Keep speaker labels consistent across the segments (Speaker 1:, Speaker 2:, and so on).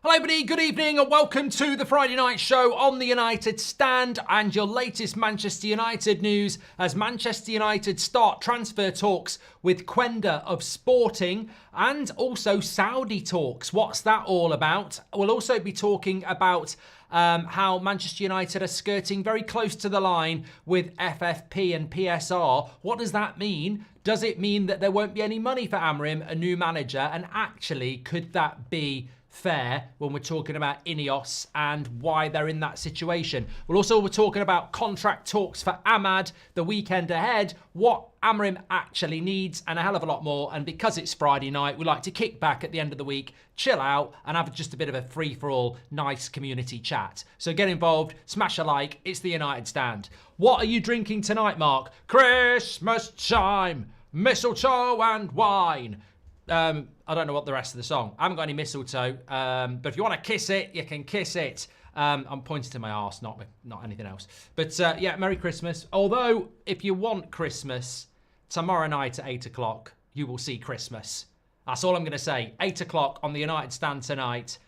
Speaker 1: Hello everybody, good evening and welcome to the Friday night show on the United Stand and your latest Manchester United news as Manchester United start transfer talks with Quenda of Sporting and also Saudi talks. What's that all about? We'll also be talking about how Manchester United are skirting very close to the line with FFP and PSR. What does that mean? Does it mean that there won't be any money for Amorim, a new manager? And actually, could that be fair when we're talking about INEOS and why they're in that situation? We're talking about contract talks for Ahmad the weekend ahead, what Amorim actually needs, and a hell of a lot more. And because it's Friday night, we like to kick back at the end of the week, chill out, and have just a bit of a free-for-all, nice community chat. So get involved, smash a like, it's the United Stand. What are you drinking tonight, Mark? Christmas chime, mistletoe and wine. I don't know what the rest of the song. I haven't got any mistletoe, but if you want to kiss it, you can kiss it. I'm pointing to my arse, not anything else. But yeah, Merry Christmas. Although, if you want Christmas, tomorrow night at 8 o'clock, you will see Christmas. That's all I'm going to say. 8 o'clock on the United Stand tonight.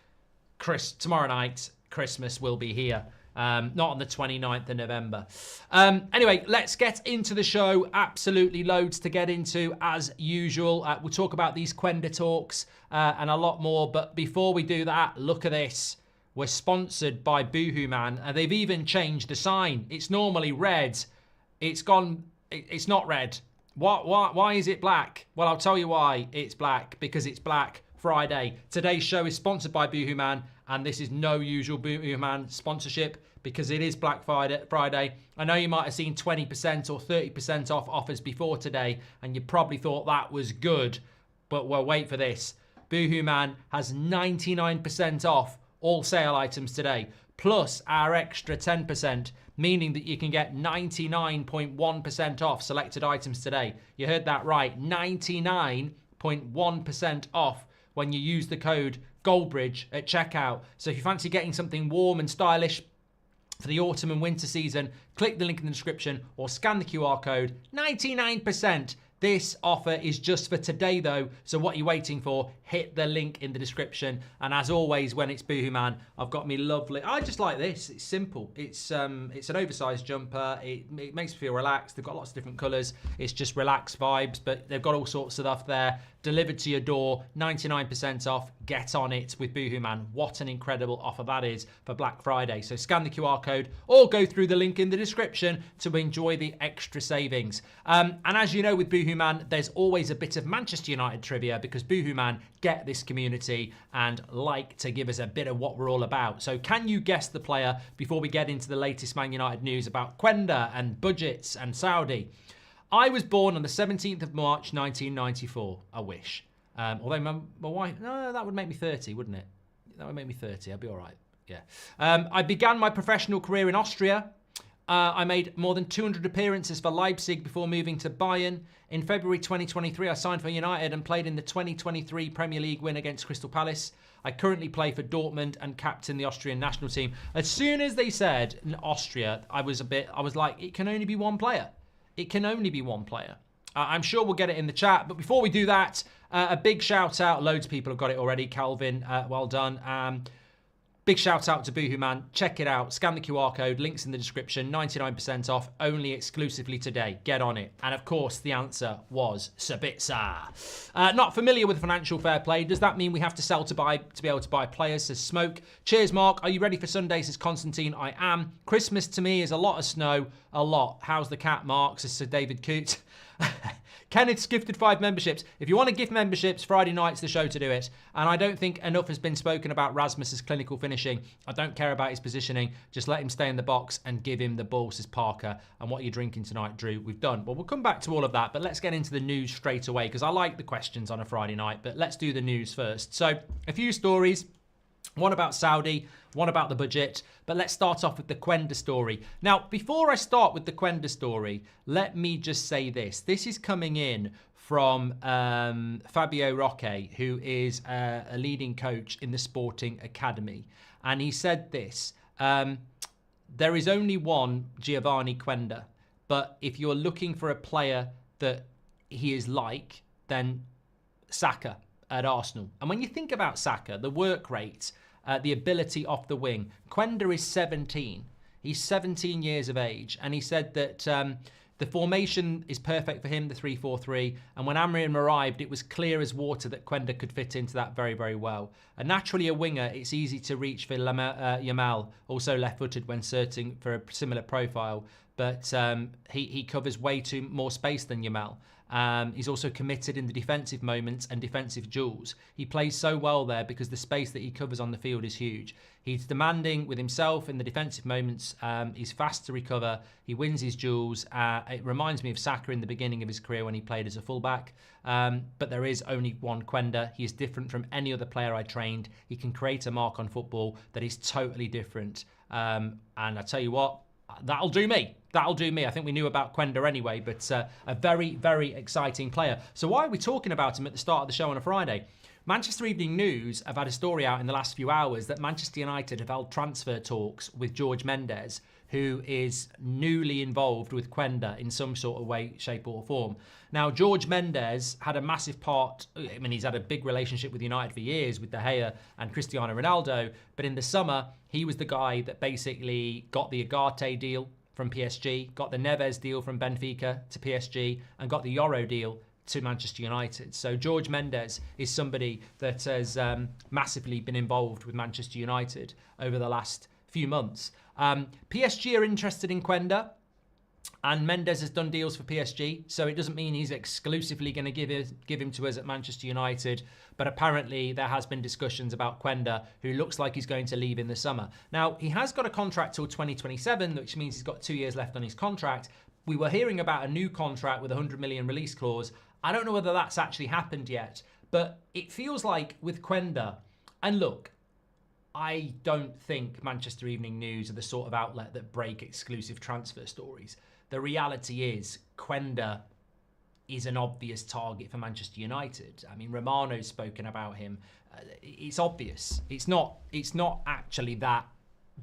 Speaker 1: Tomorrow night, Christmas will be here. Not on the 29th of November. Anyway, let's get into the show. Absolutely loads to get into as usual. We'll talk about these Quenda talks and a lot more. But before we do that, look at this. We're sponsored by Boohoo Man. And they've even changed the sign. It's normally red. It's not red. Why is it black? Well, I'll tell you why it's black. Because it's Black Friday. Today's show is sponsored by Boohoo Man. And this is no usual Boohoo Man sponsorship because it is Black Friday. I know you might have seen 20% or 30% off offers before today, and you probably thought that was good. But well, wait for this. Boohoo Man has 99% off all sale items today, plus our extra 10%, meaning that you can get 99.1% off selected items today. You heard that right, 99.1% off when you use the code Goldbridge at checkout. So if you fancy getting something warm and stylish for the autumn and winter season, click the link in the description or scan the QR code. 99%. This offer is just for today though, so what are you waiting for? Hit the link in the description. And as always, when it's Boohoo Man, I've got me lovely, I just like this, it's simple. It's an oversized jumper, it makes me feel relaxed. They've got lots of different colors, it's just relaxed vibes, but they've got all sorts of stuff there, delivered to your door, 99% off, get on it with Boohoo Man. What an incredible offer that is for Black Friday. So scan the QR code or go through the link in the description to enjoy the extra savings. And as you know with Boohoo Man, there's always a bit of Manchester United trivia because Boohoo Man get this community and like to give us a bit of what we're all about. So can you guess the player before we get into the latest Man United news about Quenda and budgets and Saudi? I was born on the 17th of March, 1994. I wish. Although my wife, no, that would make me 30, wouldn't it? That would make me 30. I'd be all right. Yeah. I began my professional career in Austria. I made more than 200 appearances for Leipzig before moving to Bayern. In February 2023, I signed for United and played in the 2023 Premier League win against Crystal Palace. I currently play for Dortmund and captain the Austrian national team. As soon as they said in Austria, I was like, it can only be one player. It can only be one player. I'm sure we'll get it in the chat. But before we do that, a big shout out. Loads of people have got it already. Calvin, well done. Big shout out to Boohoo Man. Check it out. Scan the QR code. Links in the description. 99% off. Only exclusively today. Get on it. And of course, the answer was Sabitzer. Not familiar with financial fair play. Does that mean we have to sell to be able to buy players? Says Smoke. Cheers, Mark. Are you ready for Sunday? Says Constantine. I am. Christmas to me is a lot of snow. A lot. How's the cat, Mark? Says Sir David Coote. Kenneth's gifted 5 memberships. If you want to gift memberships, Friday night's the show to do it. And I don't think enough has been spoken about Rasmus's clinical finishing. I don't care about his positioning. Just let him stay in the box and give him the ball, says Parker. And what are you drinking tonight, Drew? We've done. Well, we'll come back to all of that, but let's get into the news straight away because I like the questions on a Friday night, but let's do the news first. So a few stories. One about Saudi, one about the budget, but let's start off with the Quenda story. Now, before I start with the Quenda story, let me just say this. This is coming in from Fabio Roque, who is a leading coach in the Sporting Academy. And he said this, there is only one Giovanni Quenda, but if you're looking for a player that he is like, then Saka at Arsenal. And when you think about Saka, the work rate, the ability off the wing. Quenda is 17. He's 17 years of age, and he said that the formation is perfect for him, the 3-4-3, and when Amorim arrived, it was clear as water that Quenda could fit into that very, very well. And naturally a winger, it's easy to reach for Yamal, also left-footed when searching for a similar profile, but he covers way too more space than Yamal. He's also committed in the defensive moments and defensive duels. He plays so well there because the space that he covers on the field is huge. He's demanding with himself in the defensive moments. He's fast to recover. He wins his duels. It reminds me of Saka in the beginning of his career when he played as a fullback. But there is only one Quenda. He is different from any other player I trained. He can create a mark on football that is totally different. And I tell you what, that'll do me. That'll do me. I think we knew about Quenda anyway, but a very, very exciting player. So why are we talking about him at the start of the show on a Friday? Manchester Evening News have had a story out in the last few hours that Manchester United have held transfer talks with George Mendes, who is newly involved with Quenda in some sort of way, shape or form. Now, George Mendes had a massive part. I mean, he's had a big relationship with United for years with De Gea and Cristiano Ronaldo. But in the summer, he was the guy that basically got the Ugarte deal from PSG, got the Neves deal from Benfica to PSG, and got the Euro deal to Manchester United. So George Mendes is somebody that has massively been involved with Manchester United over the last few months. PSG are interested in Quenda, and Mendes has done deals for PSG, so it doesn't mean he's exclusively going to give him to us at Manchester United, but apparently there has been discussions about Quenda, who looks like he's going to leave in the summer. Now, he has got a contract till 2027, which means he's got 2 years left on his contract. We were hearing about a new contract with a 100 million release clause. I don't know whether that's actually happened yet, but it feels like with Quenda, and look, I don't think Manchester Evening News are the sort of outlet that break exclusive transfer stories. The reality is Quenda is an obvious target for Manchester United. I mean, Romano's spoken about him. It's obvious. It's not actually that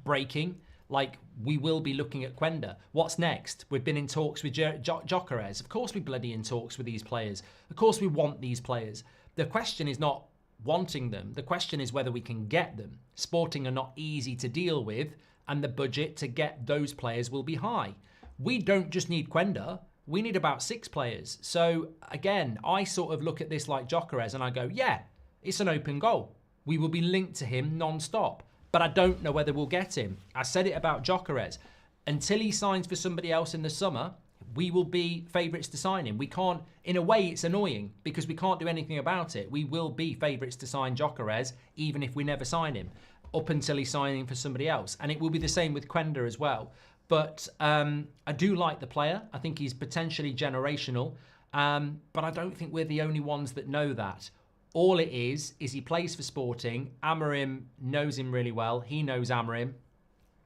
Speaker 1: breaking. Like, we will be looking at Quenda. What's next? We've been in talks with Gyökeres. Of course we're bloody in talks with these players. Of course we want these players. The question is not wanting them. The question is whether we can get them. Sporting are not easy to deal with, and the budget to get those players will be high. We don't just need Quenda. We need about 6 players. So, again, I sort of look at this like Gyökeres and I go, yeah, it's an open goal. We will be linked to him non-stop. But I don't know whether we'll get him. I said it about Gyökeres. Until he signs for somebody else in the summer, we will be favourites to sign him. We can't, in a way, it's annoying because we can't do anything about it. We will be favourites to sign Gyökeres, even if we never sign him, up until he's signing for somebody else. And it will be the same with Quenda as well. But I do like the player. I think he's potentially generational. But I don't think we're the only ones that know that. All it is he plays for Sporting. Amorim knows him really well. He knows Amorim.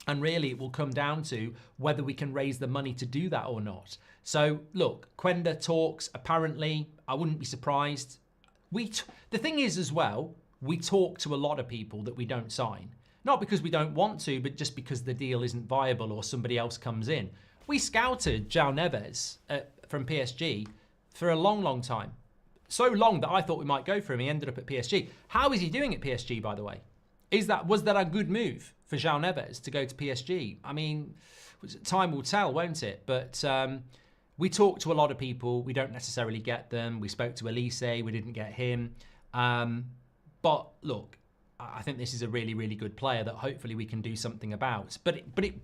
Speaker 1: And really, it will come down to whether we can raise the money to do that or not. So, look, Quenda talks. Apparently, I wouldn't be surprised. The thing is as well, we talk to a lot of people that we don't sign. Not because we don't want to, but just because the deal isn't viable or somebody else comes in. We scouted João Neves from PSG for a long, long time. So long that I thought we might go for him. He ended up at PSG. How is he doing at PSG, by the way? Was that a good move for João Neves to go to PSG? I mean, time will tell, won't it? But we talk to a lot of people. We don't necessarily get them. We spoke to Elise. We didn't get him. But look, I think this is a really, really good player that hopefully we can do something about. But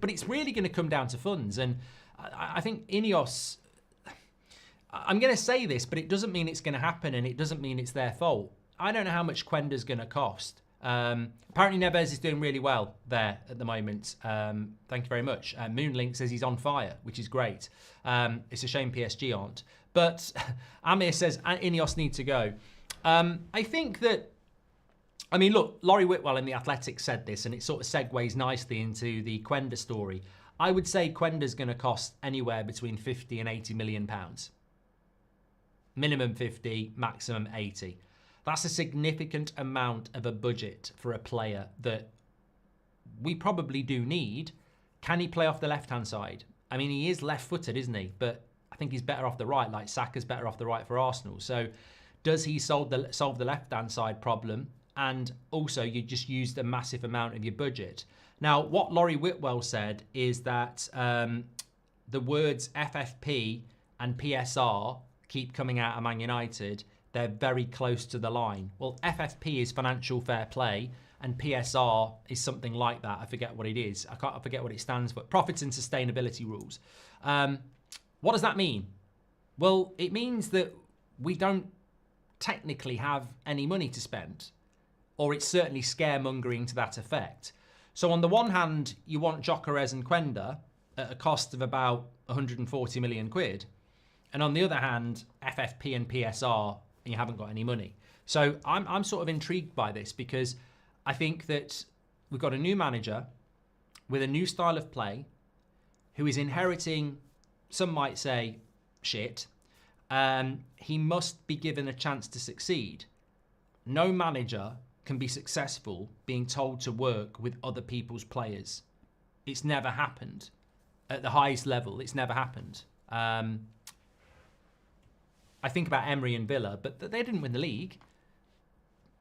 Speaker 1: it's really going to come down to funds. And I think Ineos, I'm going to say this, but it doesn't mean it's going to happen and it doesn't mean it's their fault. I don't know how much Quenda's going to cost. Apparently Neves is doing really well there at the moment. Thank you very much. Moonlink says he's on fire, which is great. It's a shame PSG aren't. But Amir says Ineos need to go. I think that, I mean, look, Laurie Whitwell in The Athletic said this, and it sort of segues nicely into the Quenda story. I would say Quenda's going to cost anywhere between 50 and 80 million pounds. Minimum 50, maximum 80. That's a significant amount of a budget for a player that we probably do need. Can he play off the left-hand side? I mean, he is left-footed, isn't he? But I think he's better off the right, like Saka's better off the right for Arsenal. So does he solve the left-hand side problem? and also you just used a massive amount of your budget. Now, what Laurie Whitwell said is that the words FFP and PSR keep coming out of Man United. They're very close to the line. Well, FFP is financial fair play, and PSR is something like that. I forget what it is. I forget what it stands for. Profits and sustainability rules. What does that mean? Well, it means that we don't technically have any money to spend, or it's certainly scaremongering to that effect. So on the one hand, you want Gyökeres and Quenda at a cost of about 140 million quid. And on the other hand, FFP and PSR, and you haven't got any money. So I'm sort of intrigued by this, because I think that we've got a new manager with a new style of play who is inheriting, some might say, shit. He must be given a chance to succeed. No manager can be successful being told to work with other people's players. It's never happened. At the highest level, it's never happened. I think about Emery and Villa, but they didn't win the league.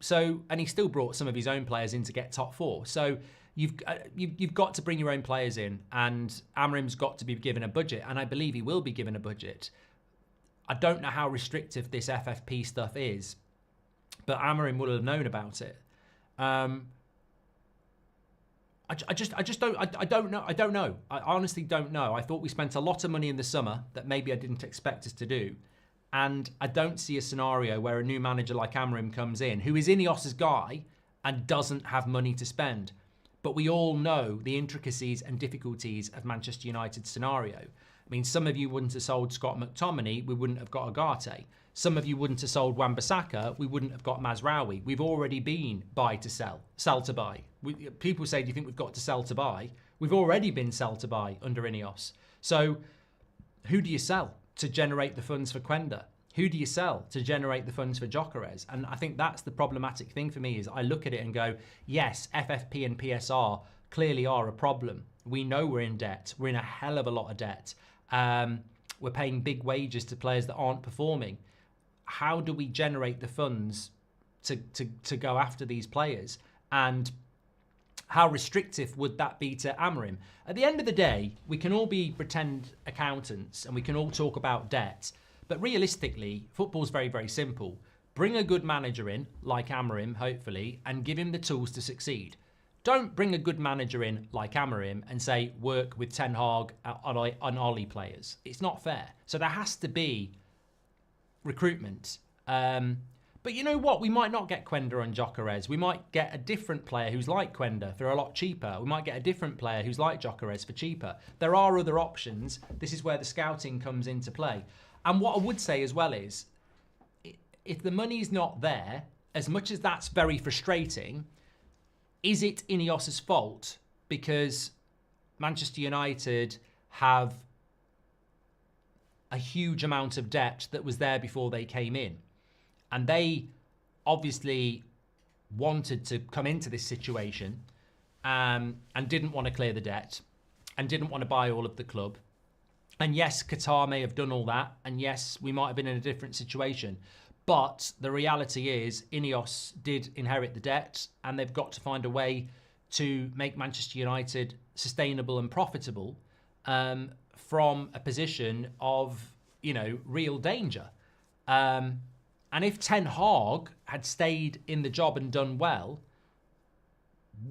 Speaker 1: So, and he still brought some of his own players in to get top four. So you've got to bring your own players in, and Amorim's got to be given a budget, and I believe he will be given a budget. I don't know how restrictive this FFP stuff is, but Amorim would have known about it. I don't know. I honestly don't know. I thought we spent a lot of money in the summer that maybe I didn't expect us to do. And I don't see a scenario where a new manager like Amorim comes in, who is Ineos' guy and doesn't have money to spend. But we all know the intricacies and difficulties of Manchester United's scenario. I mean, some of you wouldn't have sold Scott McTominay, we wouldn't have got Agate. Some of you wouldn't have sold Wan-Bissaka, we wouldn't have got Mazraoui. We've already been buy to sell, sell to buy. People say, do you think we've got to sell to buy? We've already been sell to buy under Ineos. So who do you sell to generate the funds for Quenda? Who do you sell to generate the funds for Gyökeres? And I think that's the problematic thing for me, is I look at it and go, yes, FFP and PSR clearly are a problem. We know we're in debt. We're in a hell of a lot of debt. We're paying big wages to players that aren't performing. How do we generate the funds to go after these players? And how restrictive would that be to Amorim? At the end of the day, we can all be pretend accountants and we can all talk about debt. But realistically, football's very, very simple. Bring a good manager in, like Amorim, hopefully, and give him the tools to succeed. Don't bring a good manager in like Amorim and say, work with Ten Hag on Ollie players. It's not fair. So there has to be recruitment. But you know what? We might not get Quenda and Gyökeres. We might get a different player who's like Quenda for a lot cheaper. We might get a different player who's like Gyökeres for cheaper. There are other options. This is where the scouting comes into play. And what I would say as well is, if the money's not there, as much as that's very frustrating, is it Ineos' fault because Manchester United have a huge amount of debt that was there before they came in? And they obviously wanted to come into this situation and didn't want to clear the debt and didn't want to buy all of the club. And yes, Qatar may have done all that. And yes, we might have been in a different situation. But the reality is Ineos did inherit the debt, and they've got to find a way to make Manchester United sustainable and profitable from a position of, real danger. And if Ten Hag had stayed in the job and done well,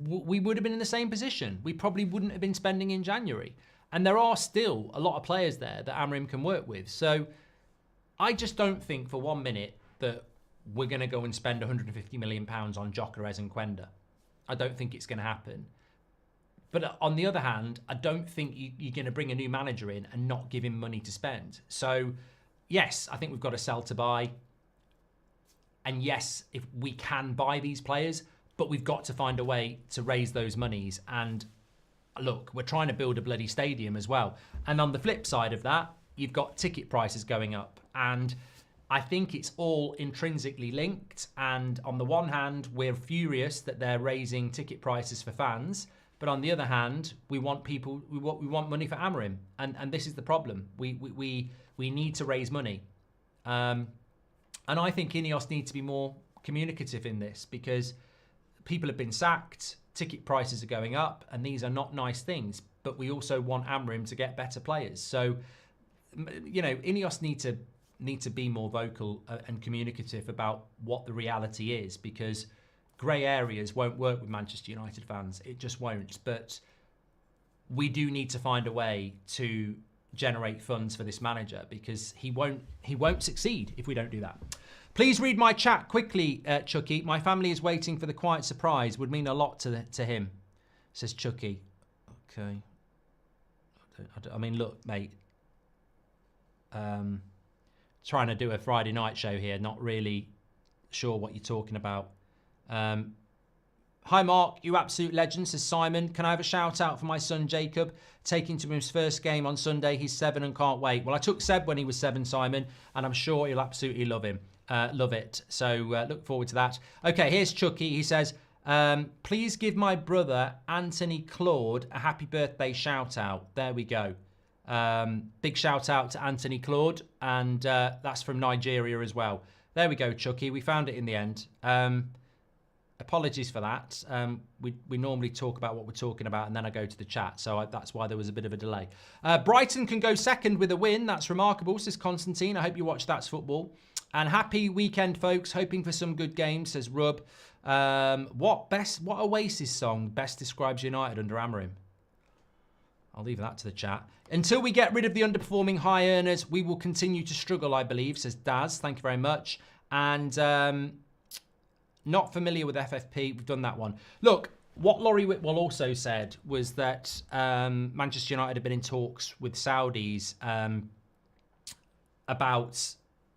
Speaker 1: we would have been in the same position. We probably wouldn't have been spending in January. And there are still a lot of players there that Amorim can work with. So I just don't think for 1 minute that we're going to go and spend £150 million on Gyökeres and Quenda. I don't think it's going to happen. But on the other hand, I don't think you're going to bring a new manager in and not give him money to spend. So yes, I think we've got to sell to buy. And yes, if we can buy these players, but we've got to find a way to raise those monies. And look, we're trying to build a bloody stadium as well. And on the flip side of that, you've got ticket prices going up. And I think it's all intrinsically linked. And on the one hand, we're furious that they're raising ticket prices for fans. But on the other hand, we want money for Amorim. And this is the problem. We need to raise money. And I think Ineos need to be more communicative in this, because people have been sacked, ticket prices are going up, and these are not nice things. But we also want Amorim to get better players. So, you know, INEOS need to be more vocal and communicative about what the reality is, because grey areas won't work with Manchester United fans. It just won't. But we do need to find a way to generate funds for this manager, because he won't succeed if we don't do that. Please read my chat quickly, Chucky. My family is waiting for the quiet surprise. Would mean a lot to him, says Chucky. Okay. I mean, look, mate. Trying to do a Friday night show here, not really sure what you're talking about. Hi Mark, you absolute legend, says Simon. Can I have a shout out for my son Jacob, taking to his first game on Sunday? He's 7 and can't wait. Well, I took Seb when he was 7, Simon, and I'm sure he'll absolutely love him. Love it. So look forward to that. Okay, here's Chucky. He says, please give my brother Anthony Claude a happy birthday shout out. There we go. Big shout out to Anthony Claude, and that's from Nigeria as well. There we go, Chucky. We found it in the end. Apologies for that. We normally talk about what we're talking about, and then I go to the chat, so that's why there was a bit of a delay. Brighton can go second with a win. That's remarkable, says Constantine. I hope you watch That's Football. And happy weekend, folks. Hoping for some good games, says Rub. What Oasis song best describes United under Amorim? I'll leave that to the chat. Until we get rid of the underperforming high earners, we will continue to struggle, I believe, says Daz. Thank you very much. And not familiar with FFP. We've done that one. Look, what Laurie Whitwell also said was that Manchester United have been in talks with Saudis about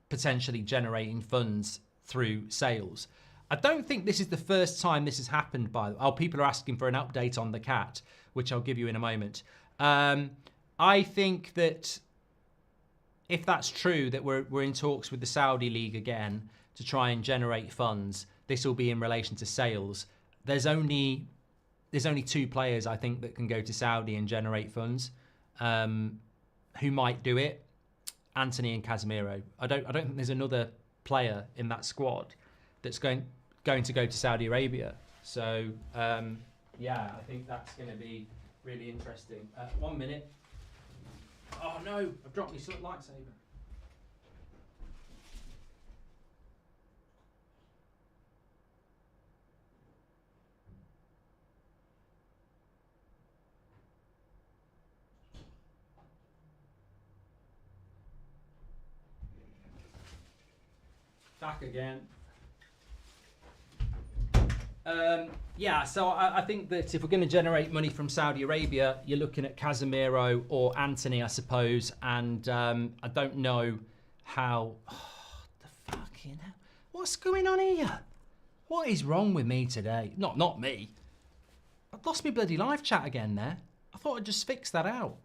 Speaker 1: potentially generating funds through sales. I don't think this is the first time this has happened. People are asking for an update on the cat, which I'll give you in a moment. I think that if that's true, that we're in talks with the Saudi League again to try and generate funds, this will be in relation to sales. There's only 2 players, I think, that can go to Saudi and generate funds, who might do it. Anthony and Casemiro. I don't think there's another player in that squad that's going to go to Saudi Arabia. So yeah, I think that's going to be really interesting. 1 minute. Oh no, I've dropped my lightsaber. Back again. Yeah, so I think that if we're going to generate money from Saudi Arabia, you're looking at Casemiro or Anthony, I suppose. And I don't know how... Oh, the fucking hell. What's going on here? What is wrong with me today? Not me. I've lost my bloody live chat again there. I thought I'd just fix that out.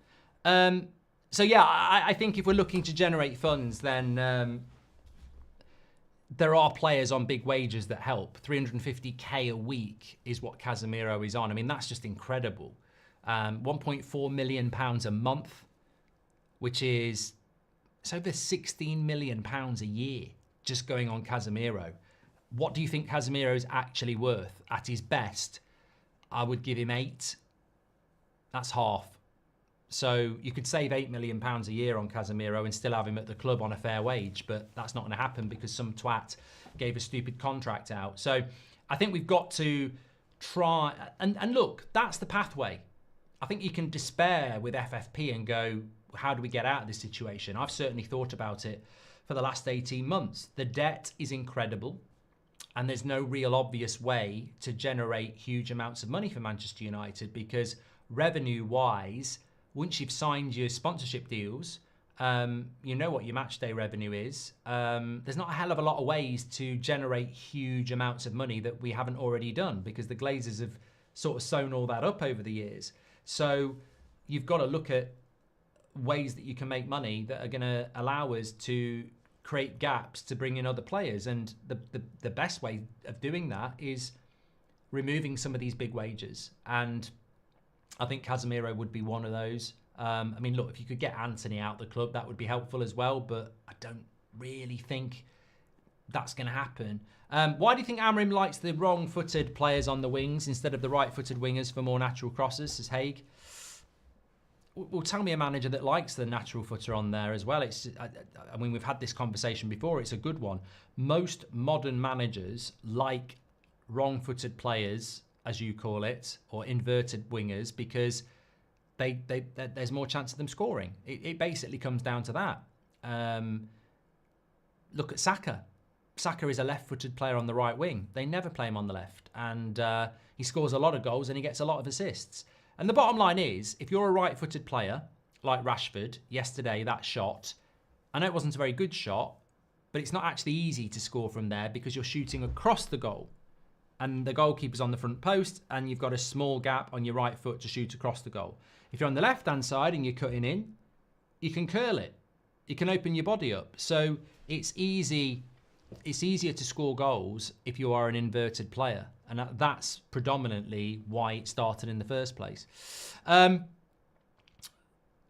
Speaker 1: So yeah, I think if we're looking to generate funds, then... there are players on big wages that help. 350k a week is what Casemiro is on. I mean, that's just incredible. 1.4 million pounds a month, which is it's over 16 million pounds a year just going on Casemiro. What do you think Casemiro is actually worth? At his best, I would give him 8. That's half. So you could save £8 million a year on Casemiro and still have him at the club on a fair wage, but that's not going to happen because some twat gave a stupid contract out. So I think we've got to try, and look, that's the pathway. I think you can despair with FFP and go, how do we get out of this situation? I've certainly thought about it for the last 18 months. The debt is incredible, and there's no real obvious way to generate huge amounts of money for Manchester United because revenue-wise, once you've signed your sponsorship deals, you know what your match day revenue is. There's not a hell of a lot of ways to generate huge amounts of money that we haven't already done because the Glazers have sort of sewn all that up over the years. So you've got to look at ways that you can make money that are going to allow us to create gaps to bring in other players. And the best way of doing that is removing some of these big wages. And I think Casemiro would be one of those. I mean, look, if you could get Anthony out of the club, that would be helpful as well. But I don't really think that's going to happen. Why do you think Amorim likes the wrong-footed players on the wings instead of the right-footed wingers for more natural crosses, says Haig? Well, tell me a manager that likes the natural footer on there as well. I mean, we've had this conversation before. It's a good one. Most modern managers like wrong-footed players, as you call it, or inverted wingers, because there's more chance of them scoring. It basically comes down to that. Look at Saka. Saka is a left-footed player on the right wing. They never play him on the left. And he scores a lot of goals and he gets a lot of assists. And the bottom line is, if you're a right-footed player, like Rashford, yesterday, that shot, I know it wasn't a very good shot, but it's not actually easy to score from there because you're shooting across the goal. And the goalkeeper's on the front post and you've got a small gap on your right foot to shoot across the goal. If you're on the left-hand side and you're cutting in, you can curl it. You can open your body up. So it's easier to score goals if you are an inverted player. And that's predominantly why it started in the first place. Talking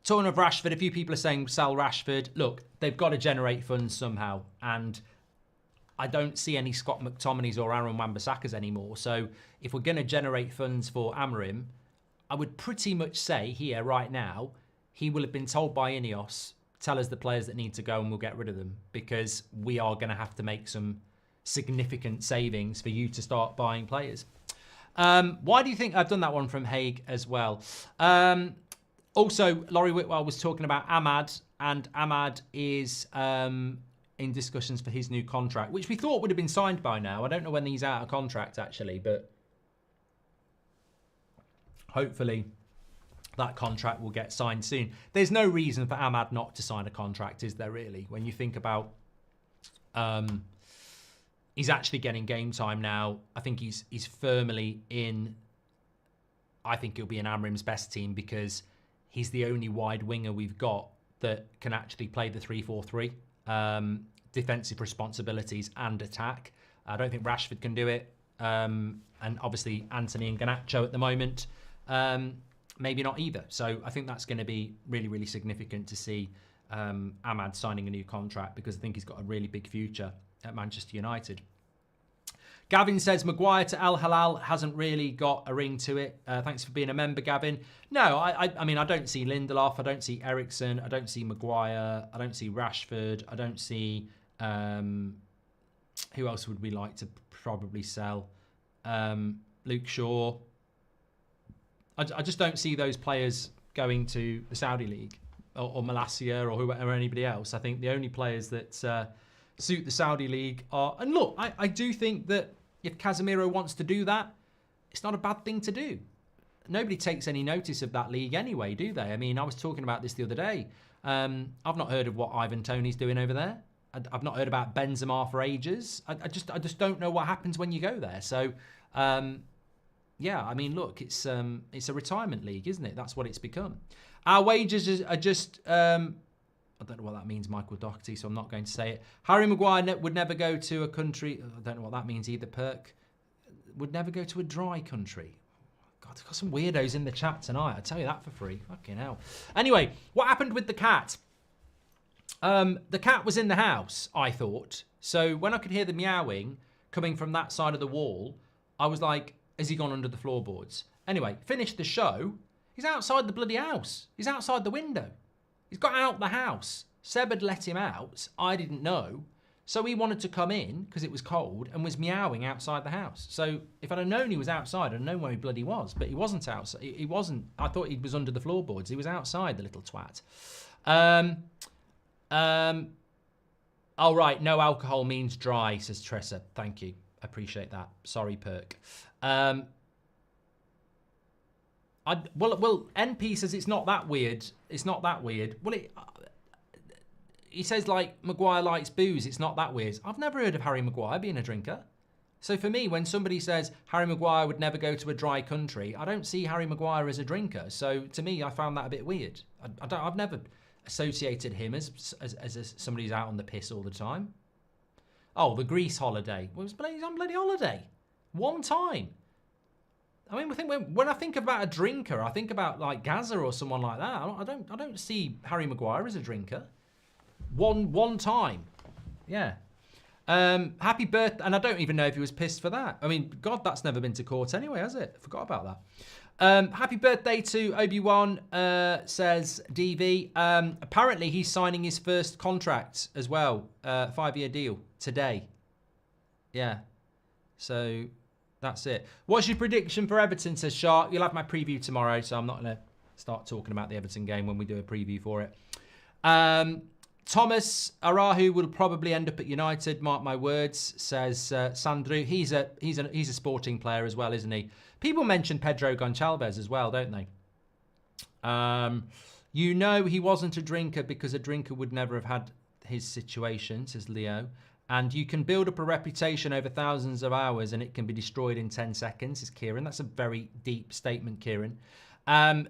Speaker 1: of Rashford, a few people are saying sell Rashford. Look, they've got to generate funds somehow. And I don't see any Scott McTominays or Aaron Wan-Bissakas anymore. So if we're going to generate funds for Amorim, I would pretty much say here right now, he will have been told by INEOS, tell us the players that need to go and we'll get rid of them, because we are going to have to make some significant savings for you to start buying players. Why do you think... I've done that one from Haig as well. Also, Laurie Whitwell was talking about Ahmad, and Ahmad is in discussions for his new contract, which we thought would have been signed by now. I don't know when he's out of contract, actually, but hopefully that contract will get signed soon. There's no reason for Ahmad not to sign a contract, is there really? When you think about... he's actually getting game time now. I think he's firmly in... I think he'll be in Amorim's best team because he's the only wide winger we've got that can actually play the 3-4-3. Defensive responsibilities and attack. I don't think Rashford can do it. And obviously Anthony and Garnacho at the moment, maybe not either. So I think that's going to be really, really significant to see Ahmad signing a new contract, because I think he's got a really big future at Manchester United. Gavin says Maguire to Al Hilal hasn't really got a ring to it. Thanks for being a member, Gavin. No, I mean, I don't see Lindelof. I don't see Eriksen. I don't see Maguire. I don't see Rashford. I don't see... who else would we like to probably sell? Luke Shaw. I just don't see those players going to the Saudi League or Malasia or anybody else. I think the only players that suit the Saudi League are... And look, I do think that if Casemiro wants to do that, it's not a bad thing to do. Nobody takes any notice of that league anyway, do they? I mean, I was talking about this the other day. I've not heard of what Ivan Toney's doing over there. I've not heard about Benzema for ages. I just don't know what happens when you go there. So, yeah, I mean, look, it's a retirement league, isn't it? That's what it's become. Our wages are just... I don't know what that means, Michael Doherty, so I'm not going to say it. Harry Maguire would never go to a country... I don't know what that means either, Perk. Would never go to a dry country. God, I've got some weirdos in the chat tonight. I'll tell you that for free. Fucking hell. Anyway, what happened with the cat? The cat was in the house, I thought. So when I could hear the meowing coming from that side of the wall, I was like, has he gone under the floorboards? Anyway, finished the show. He's outside the bloody house. He's outside the window. He's got out the house. Seb had let him out. I didn't know. So he wanted to come in because it was cold and was meowing outside the house. So if I'd have known he was outside, I'd have known where he bloody was. But he wasn't outside. He wasn't. I thought he was under the floorboards. He was outside, the little twat. Oh, right. No alcohol means dry, says Tressa. Thank you. Appreciate that. Sorry, Perk. Well, NP says it's not that weird. It's not that weird. Well, he says, like, Maguire likes booze. It's not that weird. I've never heard of Harry Maguire being a drinker. So for me, when somebody says Harry Maguire would never go to a dry country, I don't see Harry Maguire as a drinker. So to me, I found that a bit weird. I've never associated him as somebody who's out on the piss all the time. Oh, the Greece holiday. Well, he's on bloody holiday. One time. I mean, when I think about a drinker, I think about like Gaza or someone like that. I don't see Harry Maguire as a drinker. One time, yeah. Happy birthday. And I don't even know if he was pissed for that. I mean, God, that's never been to court anyway, has it? Forgot about that. Happy birthday to Obi-Wan, says DV. Apparently, he's signing his first contract as well. 5-year deal today. Yeah. So that's it. What's your prediction for Everton, says Shark? You'll have my preview tomorrow, so I'm not going to start talking about the Everton game when we do a preview for it. Thomas Arahu will probably end up at United, mark my words, says Sandro. He's a sporting player as well, isn't he? People mention Pedro Gonçalves as well, don't they? You know he wasn't a drinker because a drinker would never have had his situation, says Leo. And you can build up a reputation over thousands of hours and it can be destroyed in 10 seconds, says Kieran. That's a very deep statement, Kieran.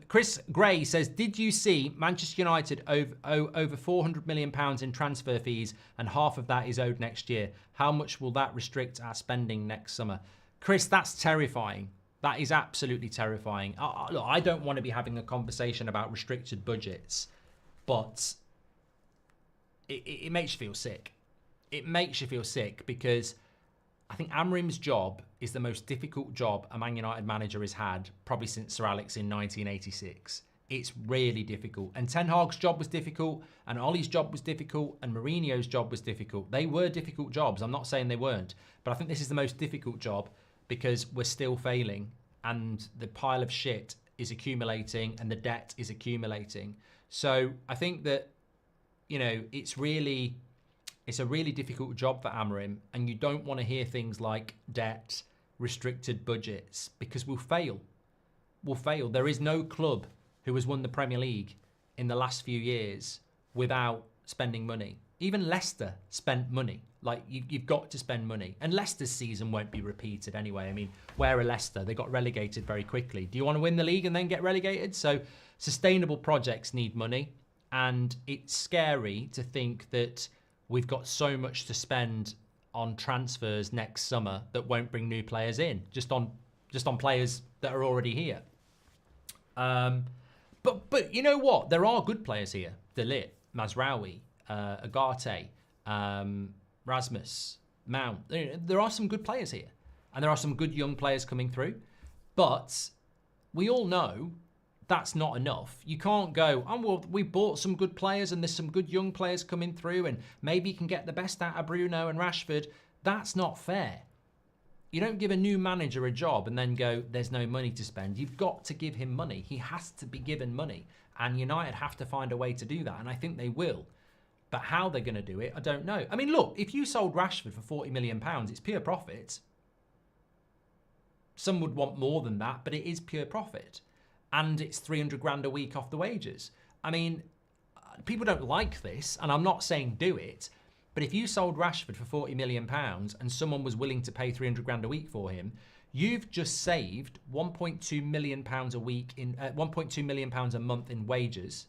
Speaker 1: Chris Gray says, did you see Manchester United over £400 million in transfer fees and half of that is owed next year? How much will that restrict our spending next summer? Chris, that's terrifying. That is absolutely terrifying. Look, I don't want to be having a conversation about restricted budgets, but it makes you feel sick. It makes you feel sick because I think Amorim's job is the most difficult job a Man United manager has had probably since Sir Alex in 1986. It's really difficult. And Ten Hag's job was difficult, and Ollie's job was difficult, and Mourinho's job was difficult. They were difficult jobs. I'm not saying they weren't. But I think this is the most difficult job because we're still failing, and the pile of shit is accumulating, and the debt is accumulating. So I think that, you know, it's a really difficult job for Amorim, and you don't want to hear things like debt, restricted budgets, because we'll fail. We'll fail. There is no club who has won the Premier League in the last few years without spending money. Even Leicester spent money. Like, you've got to spend money. And Leicester's season won't be repeated anyway. I mean, where are Leicester? They got relegated very quickly. Do you want to win the league and then get relegated? So sustainable projects need money, and it's scary to think that we've got so much to spend on transfers next summer that won't bring new players in, just on players that are already here. But you know what? There are good players here. De Ligt, Mazraoui, Agate, Rasmus, Mount. There are some good players here. And there are some good young players coming through. But we all know that's not enough. You can't go, oh, well, we bought some good players and there's some good young players coming through and maybe you can get the best out of Bruno and Rashford. That's not fair. You don't give a new manager a job and then go, there's no money to spend. You've got to give him money. He has to be given money. And United have to find a way to do that. And I think they will. But how they're going to do it, I don't know. I mean, look, if you sold Rashford for £40 million, it's pure profit. Some would want more than that, but it is pure profit. And it's 300 grand a week off the wages. I mean, people don't like this, and I'm not saying do it, but if you sold Rashford for £40 million and someone was willing to pay 300 grand a week for him, you've just saved £1.2 million a week in £1.2 million a month in wages,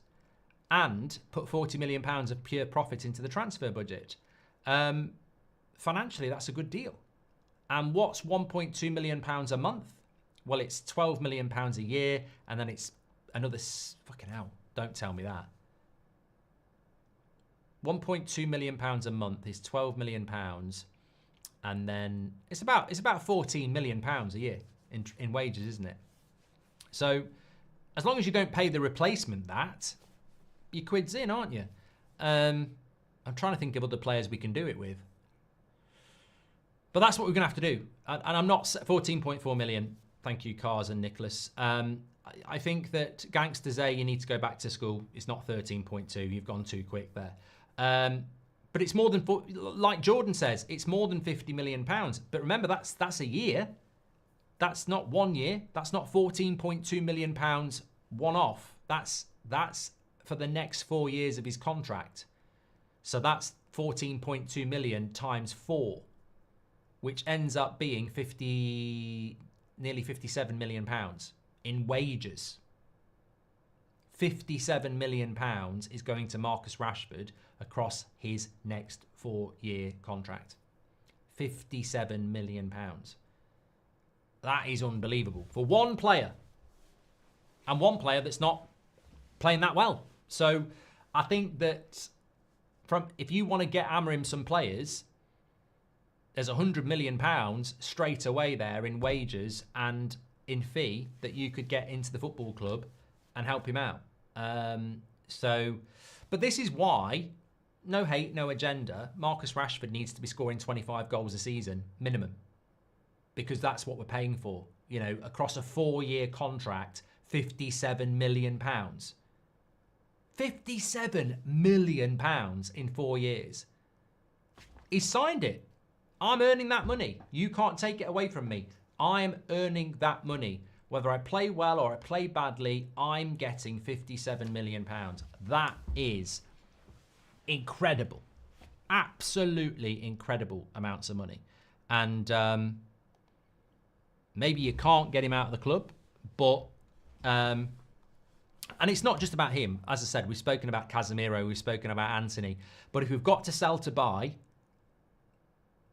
Speaker 1: and put £40 million of pure profit into the transfer budget. Financially, that's a good deal. And what's £1.2 million a month? Well, it's £12 million a year, and then it's another, fucking hell, don't tell me that. £1.2 million a month is £12 million, and then it's about £14 million a year in wages, isn't it? So as long as you don't pay the replacement that, your quid's in, aren't you? I'm trying to think of other players we can do it with. But that's what we're going to have to do. And I'm not 14.4 million. Thank you, Cars and Nicholas. I think that Gangsters A, you need to go back to school. It's not 13.2. You've gone too quick there. But it's more than, like Jordan says, it's more than £50 million. But remember, that's a year. That's not 1 year. That's not £14.2 million one-off. That's for the next 4 years of his contract. So that's 14.2 million times 4, which ends up being nearly £57 million in wages. £57 million is going to Marcus Rashford across his next 4-year contract. £57 million. That is unbelievable for one player, and one player that's not playing that well. So I think that if you want to get Amorim some players, there's £100 million straight away there in wages and in fee that you could get into the football club and help him out. But this is why, no hate, no agenda, Marcus Rashford needs to be scoring 25 goals a season, minimum. Because that's what we're paying for. You know, across a 4-year contract, £57 million. £57 million in 4 years. He's signed it. I'm earning that money. You can't take it away from me. I'm earning that money. Whether I play well or I play badly, I'm getting £57 million. That is incredible. Absolutely incredible amounts of money. And maybe you can't get him out of the club, but... and it's not just about him. As I said, we've spoken about Casemiro, we've spoken about Anthony. But if we've got to sell to buy,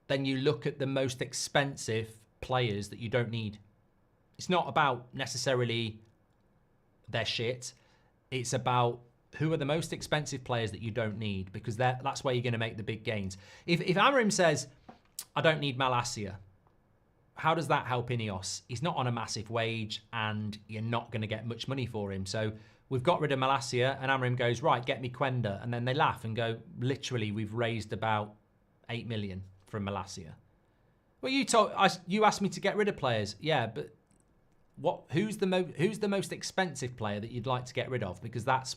Speaker 1: then you look at the most expensive players that you don't need. It's not about necessarily their shit. It's about who are the most expensive players that you don't need, because that's where you're going to make the big gains. If Amorim says, I don't need Malacia, how does that help Ineos? He's not on a massive wage and you're not going to get much money for him. So we've got rid of Malacia and Amorim goes, right, get me Quenda. And then they laugh and go, literally, we've raised about 8 million from Malacia. Well, you asked me to get rid of players. Yeah, but who's the most expensive player that you'd like to get rid of? Because that's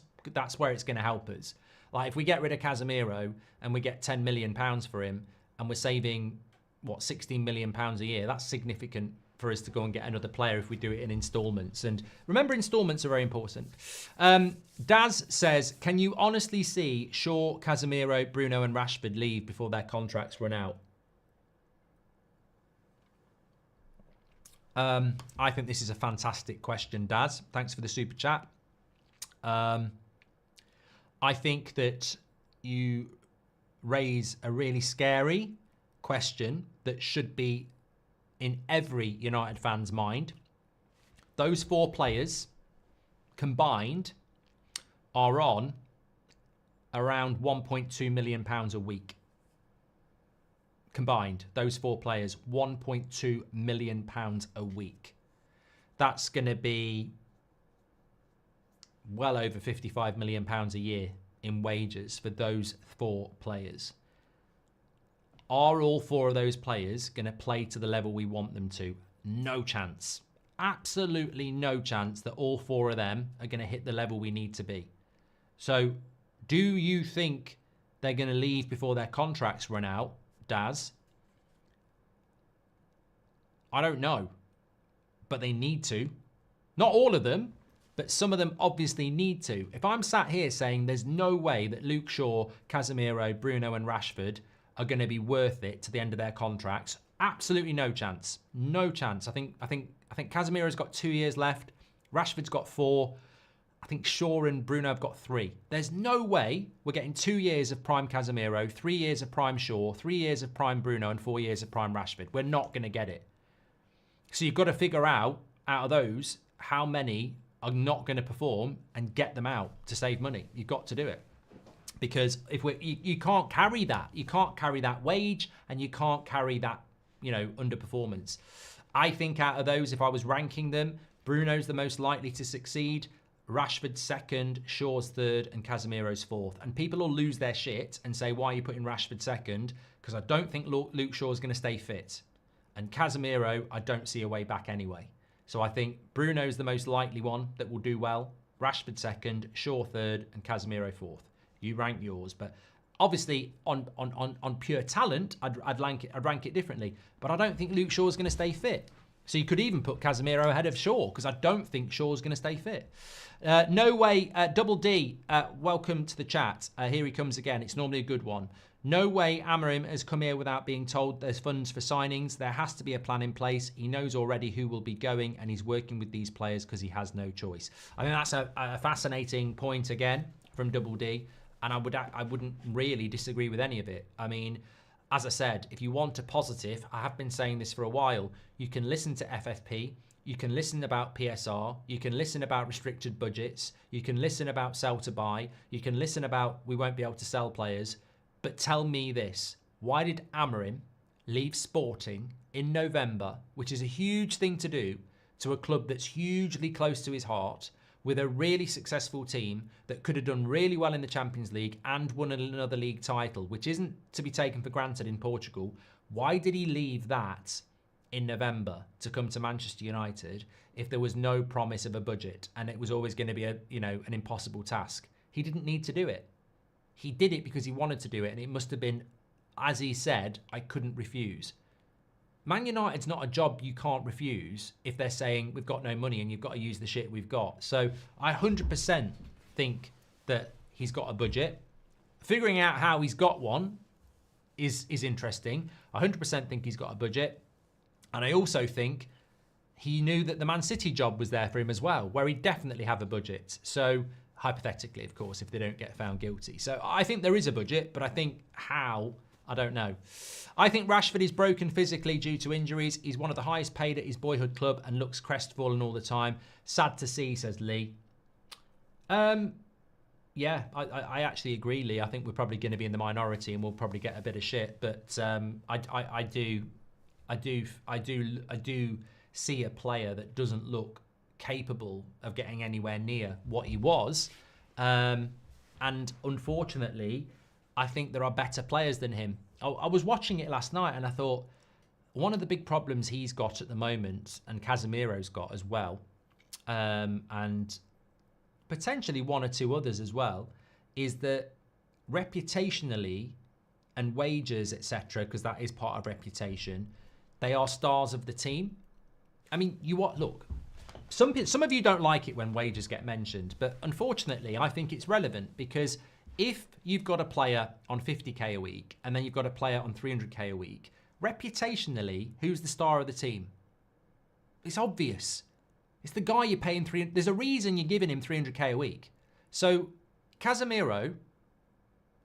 Speaker 1: where it's going to help us. Like if we get rid of Casemiro and we get £10 million for him and we're saving, £16 million a year, that's significant for us to go and get another player if we do it in installments. And remember, installments are very important. Daz says, can you honestly see Shaw, Casemiro, Bruno and Rashford leave before their contracts run out? I think this is a fantastic question, Daz. Thanks for the super chat. I think that you raise a really scary question that should be in every United fan's mind. Those 4 players combined are on around £1.2 million a week. Combined, those 4 players, £1.2 million a week. That's going to be well over £55 million a year in wages for those 4 players. Are all 4 of those players going to play to the level we want them to? No chance. Absolutely no chance that all 4 of them are going to hit the level we need to be. So, do you think they're going to leave before their contracts run out, Daz? I don't know. But they need to. Not all of them, but some of them obviously need to. If I'm sat here saying there's no way that Luke Shaw, Casemiro, Bruno and Rashford are going to be worth it to the end of their contracts, absolutely no chance. No chance. I think Casemiro's got 2 years left. Rashford's got 4. I think Shaw and Bruno have got 3. There's no way we're getting 2 years of prime Casemiro, 3 years of prime Shaw, 3 years of prime Bruno and 4 years of prime Rashford. We're not going to get it. So you've got to figure out of those, how many are not going to perform and get them out to save money. You've got to do it. Because if you can't carry that. You can't carry that wage and you can't carry that, underperformance. I think out of those, if I was ranking them, Bruno's the most likely to succeed, Rashford's second, Shaw's third, and Casemiro's fourth. And people will lose their shit and say, why are you putting Rashford second? Because I don't think Luke Shaw's going to stay fit. And Casemiro, I don't see a way back anyway. So I think Bruno's the most likely one that will do well. Rashford second, Shaw third, and Casemiro fourth. You rank yours, but obviously on pure talent, I'd rank it differently. But I don't think Luke Shaw's going to stay fit. So you could even put Casemiro ahead of Shaw because I don't think Shaw's going to stay fit. No way, Double D, welcome to the chat. Here he comes again. It's normally a good one. No way Amorim has come here without being told there's funds for signings. There has to be a plan in place. He knows already who will be going and he's working with these players because he has no choice. I think that's a fascinating point again from Double D. And I wouldn't really disagree with any of it. I mean, as I said, if you want a positive, I have been saying this for a while, you can listen to FFP, you can listen about PSR, you can listen about restricted budgets, you can listen about sell to buy, you can listen about we won't be able to sell players. But tell me this, why did Amorim leave Sporting in November, which is a huge thing to do, to a club that's hugely close to his heart, with a really successful team that could have done really well in the Champions League and won another league title, which isn't to be taken for granted in Portugal. Why did he leave that in November to come to Manchester United if there was no promise of a budget and it was always going to be an impossible task? He didn't need to do it. He did it because he wanted to do it, and it must have been, as he said, I couldn't refuse. Man United's not a job you can't refuse if they're saying we've got no money and you've got to use the shit we've got. So I 100% think that he's got a budget. Figuring out how he's got one is interesting. I 100% think he's got a budget. And I also think he knew that the Man City job was there for him as well, where he'd definitely have a budget. So hypothetically, of course, if they don't get found guilty. So I think there is a budget, but I think how, I don't know. I think Rashford is broken physically due to injuries. He's one of the highest paid at his boyhood club and looks crestfallen all the time. Sad to see, says Lee. Yeah, I actually agree, Lee. I think we're probably going to be in the minority and we'll probably get a bit of shit. But I do see a player that doesn't look capable of getting anywhere near what he was. And unfortunately, I think there are better players than him. I was watching it last night and I thought one of the big problems he's got at the moment, and Casemiro's got as well, and potentially one or two others as well, is that reputationally and wages, etc., because that is part of reputation, they are stars of the team. I mean, look, some of you don't like it when wages get mentioned, but unfortunately, I think it's relevant because if you've got a player on 50k a week and then you've got a player on 300k a week, reputationally, who's the star of the team? It's obvious. It's the guy you're paying there's a reason you're giving him 300k a week. So Casemiro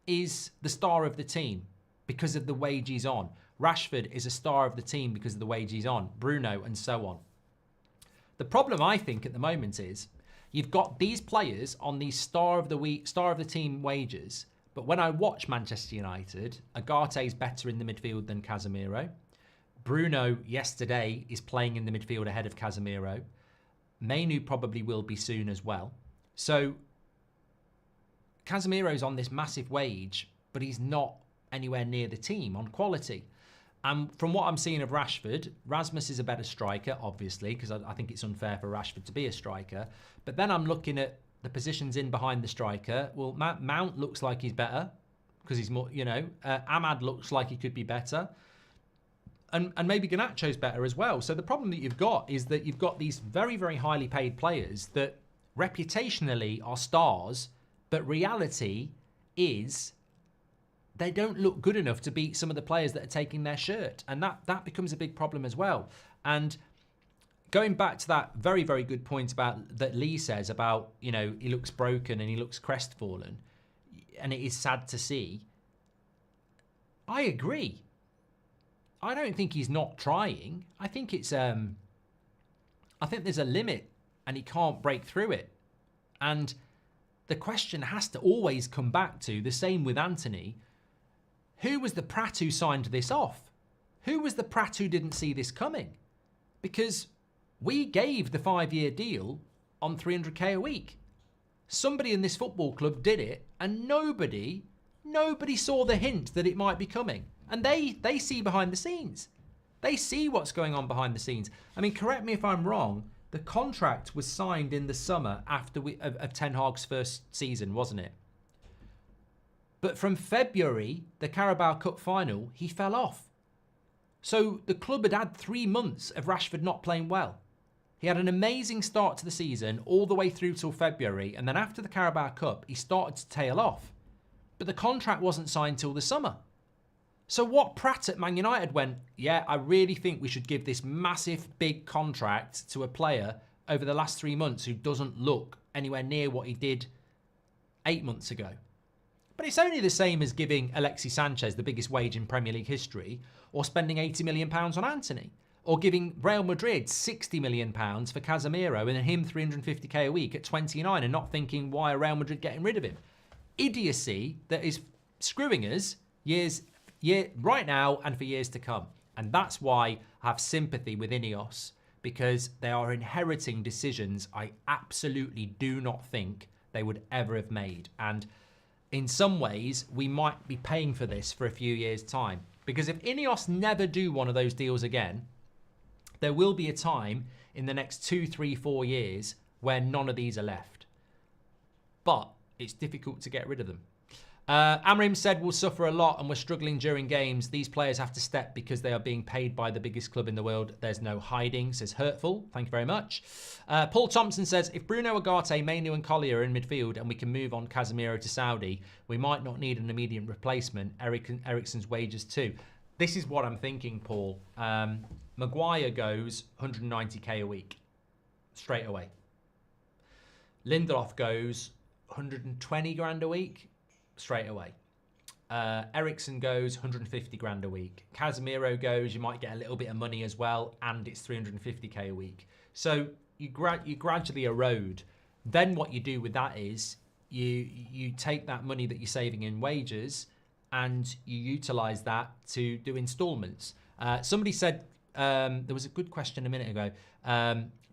Speaker 1: is the star of the team because of the wage he's on. Rashford is a star of the team because of the wage he's on. Bruno, and so on. The problem, I think, at the moment is you've got these players on these star of the team wages, but when I watch Manchester United, Agate's better in the midfield than Casemiro. Bruno yesterday is playing in the midfield ahead of Casemiro. Mainu probably will be soon as well. So Casemiro's on this massive wage, but he's not anywhere near the team on quality. And from what I'm seeing of Rashford, Rasmus is a better striker, obviously, because I think it's unfair for Rashford to be a striker. But then I'm looking at the positions in behind the striker. Well, Mount looks like he's better because he's more, Ahmad looks like he could be better. And maybe Garnacho's better as well. So the problem that you've got is that you've got these very, very highly paid players that reputationally are stars, but reality is they don't look good enough to beat some of the players that are taking their shirt. And that becomes a big problem as well. And going back to that very, very good point that Lee says about, he looks broken and he looks crestfallen, and it is sad to see. I agree. I don't think he's not trying. I think it's I think there's a limit and he can't break through it. And the question has to always come back to the same with Anthony. Who was the prat who signed this off? Who was the prat who didn't see this coming? Because we gave the 5-year deal on 300k a week. Somebody in this football club did it, and nobody saw the hint that it might be coming. And they see behind the scenes. They see what's going on behind the scenes. I mean, correct me if I'm wrong, the contract was signed in the summer of Ten Hag's first season, wasn't it? But from February, the Carabao Cup final, he fell off. So the club had 3 months of Rashford not playing well. He had an amazing start to the season all the way through till February, and then after the Carabao Cup, he started to tail off. But the contract wasn't signed till the summer. So what prat at Man United went, yeah, I really think we should give this massive big contract to a player over the last 3 months who doesn't look anywhere near what he did 8 months ago. But it's only the same as giving Alexis Sanchez the biggest wage in Premier League history, or spending £80 million on Anthony, or giving Real Madrid £60 million for Casemiro and him 350k a week at 29 and not thinking, why are Real Madrid getting rid of him? Idiocy that is screwing us right now and for years to come. And that's why I have sympathy with INEOS, because they are inheriting decisions I absolutely do not think they would ever have made. And in some ways, we might be paying for this for a few years' time. Because if INEOS never do one of those deals again, there will be a time in the next 2, 3, 4 years where none of these are left. But it's difficult to get rid of them. Amorim said we'll suffer a lot and we're struggling during games. These players have to step because they are being paid by the biggest club in the world. There's no hiding, says Hurtful. Thank you very much. Paul Thompson says, if Bruno Ugarte, Mainu and Collier are in midfield and we can move on Casemiro to Saudi, we might not need an immediate replacement. Eriksen's wages too. This is what I'm thinking, Paul. Maguire goes 190k a week, straight away. Lindelof goes 120 grand a week, straight away. Eriksen goes 150 grand a week. Casemiro goes, you might get a little bit of money as well, and it's 350k a week. So you gradually erode. Then what you do with that is you take that money that you're saving in wages and you utilize that to do installments. Somebody said, there was a good question a minute ago.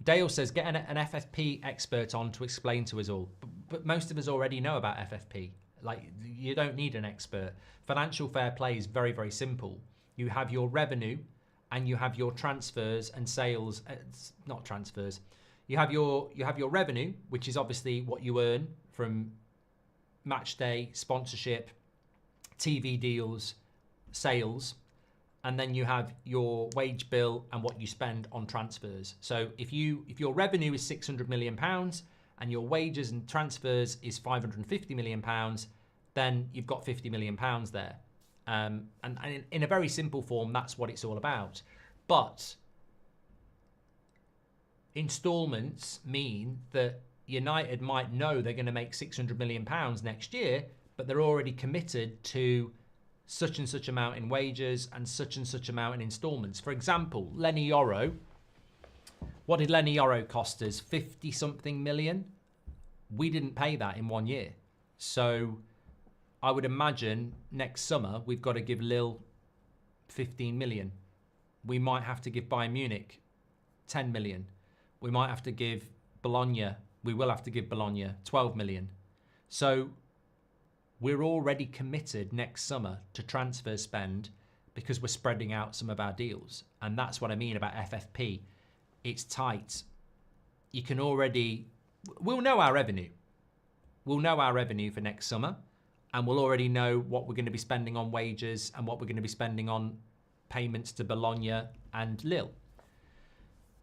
Speaker 1: Dale says, get an FFP expert on to explain to us all. But most of us already know about FFP. Like, you don't need an expert. Financial fair play is very, very simple. You have your revenue and you have your transfers and sales. Not transfers. You have your revenue, which is obviously what you earn from match day, sponsorship, TV deals, sales. And then you have your wage bill and what you spend on transfers. So if your revenue is £600 million and your wages and transfers is £550 million, then you've got £50 million there. And in a very simple form, that's what it's all about. But installments mean that United might know they're going to make £600 million next year, but they're already committed to such and such amount in wages and such amount in installments. For example, Lenny Yoro. What did Lenny Yoro cost us? 50 something million? We didn't pay that in 1 year. So I would imagine next summer we've got to give Lille 15 million. We might have to give Bayern Munich 10 million. We might have to give Bologna, we will have to give Bologna 12 million. So we're already committed next summer to transfer spend because we're spreading out some of our deals. And that's what I mean about FFP. It's tight. You can already, we'll know our revenue. We'll know our revenue for next summer, and we'll already know what we're going to be spending on wages and what we're going to be spending on payments to Bologna and Lille.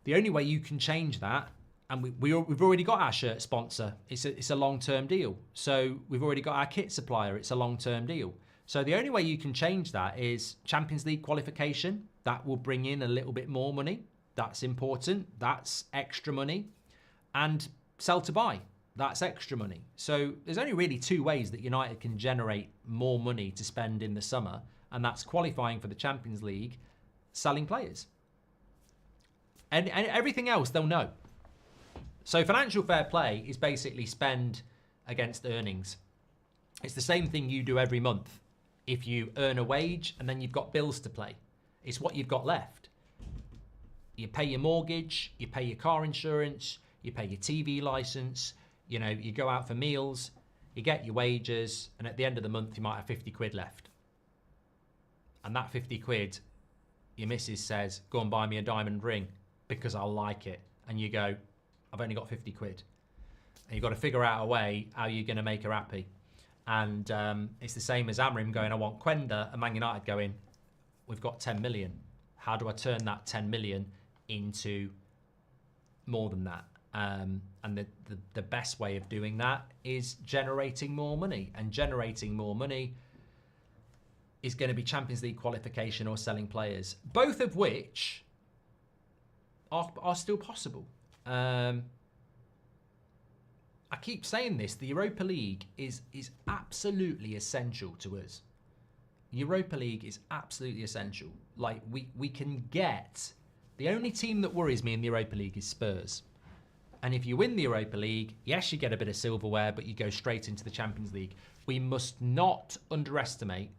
Speaker 1: The only way you can change that, and we've already got our shirt sponsor. It's a long-term deal. So we've already got our kit supplier. It's a long-term deal. So the only way you can change that is Champions League qualification. That will bring in a little bit more money. That's important. That's extra money. And sell to buy. That's extra money. So there's only really two ways that United can generate more money to spend in the summer, and that's qualifying for the Champions League, selling players. And everything else they'll know. So financial fair play is basically spend against earnings. It's the same thing you do every month. If you earn a wage and then you've got bills to pay, it's what you've got left. You pay your mortgage, you pay your car insurance, you pay your TV license, you know, you go out for meals, you get your wages, and at the end of the month you might have 50 quid left. And that 50 quid, your missus says, go and buy me a diamond ring because I'll like it. And you go, I've only got 50 quid. And you've got to figure out a way how you're going to make her happy. And it's the same as Amorim going, I want Quenda, and Man United going, we've got 10 million. How do I turn that 10 million into more than that? And the best way of doing that is generating more money. And generating more money is going to be Champions League qualification or selling players, both of which are still possible. I keep saying this, the Europa League is absolutely essential to us. Europa League is absolutely essential. Like, we can get... The only team that worries me in the Europa League is Spurs. And if you win the Europa League, yes, you get a bit of silverware, but you go straight into the Champions League. We must not underestimate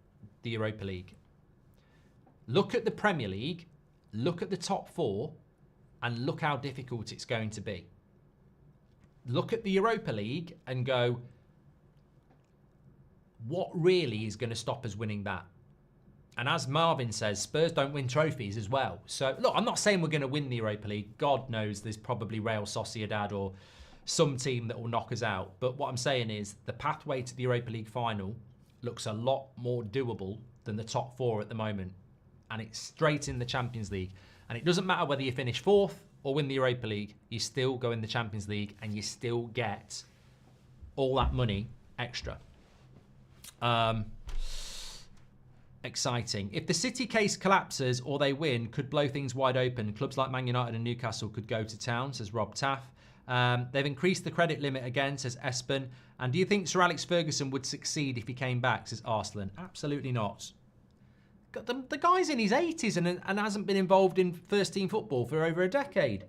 Speaker 1: the Europa League. Look at the Premier League, look at the top 4, and look how difficult it's going to be. Look at the Europa League and go, what really is going to stop us winning that? And as Marvin says, Spurs don't win trophies as well. So, look, I'm not saying we're going to win the Europa League. God knows there's probably Real Sociedad or some team that will knock us out. But what I'm saying is the pathway to the Europa League final looks a lot more doable than the top 4 at the moment. And it's straight in the Champions League. And it doesn't matter whether you finish 4th or win the Europa League, you still go in the Champions League and you still get all that money extra. Exciting. If the City case collapses or they win, could blow things wide open. Clubs like Man United and Newcastle could go to town, says Rob Taff. They've increased the credit limit again, says Espen. And do you think Sir Alex Ferguson would succeed if he came back, says Arslan? Absolutely not. The guy's in his 80s and hasn't been involved in first team football for over a decade.